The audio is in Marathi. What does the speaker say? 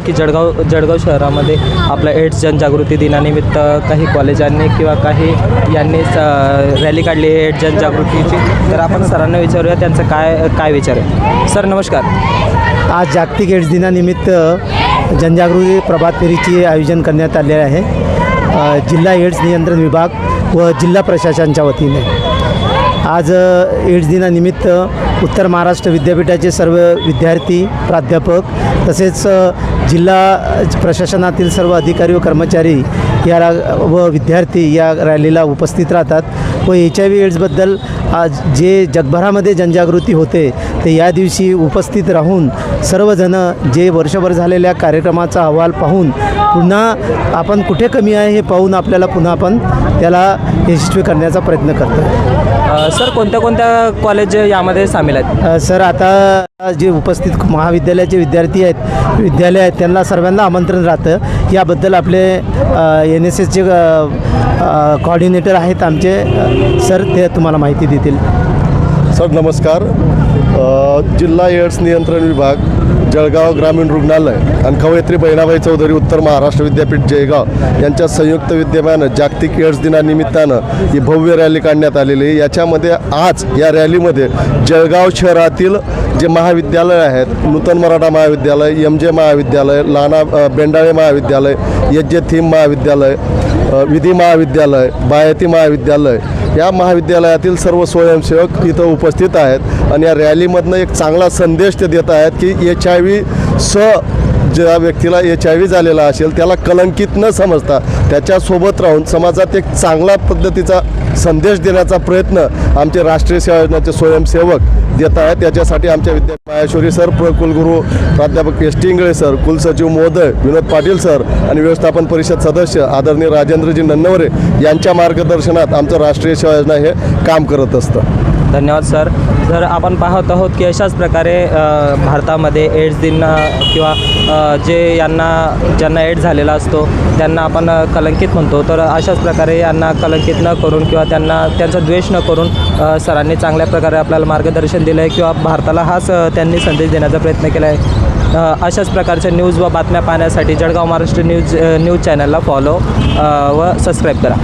की जळगाव शहरामध्ये आपल्या एड्स जनजागृती दिनानिमित्त काही कॉलेजांनी किंवा काही यांनी रॅली काढली आहे एड्स जनजागृतीची. तर आपण सरांना विचारूया त्यांचं काय विचार आहे. सर नमस्कार. आज जागतिक एड्स दिनानिमित्त जनजागृती प्रभात फेरीचे आयोजन करण्यात आले आहे जिल्हा एड्स नियंत्रण विभाग व जिल्हा प्रशासनाच्या वतीने. आज एड्स दिनानिमित्त उत्तर महाराष्ट्र विद्यापीठाचे सर्व विद्यार्थी प्राध्यापक तसेच जिल्हा प्रशासनातील सर्व अधिकारी व कर्मचारी व विद्यार्थी या रॅलीला उपस्थित राहतात व HIV एड्सबद्दल आज जे जगभरामध्ये जनजागृती होते ते या दिवशी उपस्थित राहून सर्वजण जे वर्षभर झालेल्या कार्यक्रमाचा अहवाल पाहून पुन्हा आपण कुठे कमी आहे हे पाहून आपल्याला पुन्हा आपण त्याला यशस्वी करण्याचा प्रयत्न करतो. सर कोणत्या कॉलेज यामध्ये सामील आहेत? सर आता जे उपस्थित महाविद्यालयाचे विद्यार्थी आहेत विद्यालय आहेत त्यांना सर्वांना आमंत्रण राहतं. याबद्दल आपले NSSचे कॉर्डिनेटर आहेत आमचे सर ते तुम्हाला माहिती देतील. सर नमस्कार. जिल्हा एड्स नियंत्रण विभाग जळगाव ग्रामीण रुग्णालय आणि कवयित्री बहिणाबाई चौधरी उत्तर महाराष्ट्र विद्यापीठ जळगाव यांच्या संयुक्त विद्यमानं जागतिक एड्स दिनानिमित्तानं ही भव्य रॅली काढण्यात आलेली आहे. याच्यामध्ये आज या रॅलीमध्ये जळगाव शहरातील जे महाविद्यालय आहेत नूतन मराठा महाविद्यालय, MJ महाविद्यालय, लाना बेंडाळे महाविद्यालय, HJ थीम महाविद्यालय, विधी महाविद्यालय, बायती महाविद्यालय या महाविद्यालयातील सर्व स्वयंसेवक इथं उपस्थित आहेत आणि या रॅलीमधनं एक चांगला संदेश ते देत आहेत की ज्या व्यक्तीला HIV झालेला असेल त्याला कलंकित न समजता त्याच्यासोबत राहून समाजात एक चांगला पद्धतीचा संदेश देण्याचा प्रयत्न आमचे राष्ट्रीय सेवा योजनेचे स्वयंसेवक देत आहेत. त्याच्यासाठी आमच्या माहेश्वरी सर, कुलगुरू प्राध्यापक S.T. इंगळे सर, कुलसचिव महोदय विनोद पाटील सर आणि व्यवस्थापन परिषद सदस्य आदरणीय राजेंद्रजी नन्नवरे यांच्या मार्गदर्शनात आमचं राष्ट्रीय सेवा योजना हे काम करत असतं. धन्यवाद सर. जर आपण पाहत आहोत की अशाच प्रकारे भारतामध्ये एड्स दिन किंवा ज्यांना एड्स झालेला असतो त्यांना आपण कलंकित म्हणतो, तर अशाच प्रकारे यांना कलंकित न करून किंवा त्यांचा द्वेष न करून सरांनी चांगल्या प्रकारे आपल्याला मार्गदर्शन दिलं आहे किंवा भारताला हाच त्यांनी संदेश देण्याचा प्रयत्न केला आहे. अशाच प्रकारच्या न्यूज व बातम्या पाहण्यासाठी जळगाव महाराष्ट्र न्यूज चॅनलला फॉलो व सबस्क्राईब करा.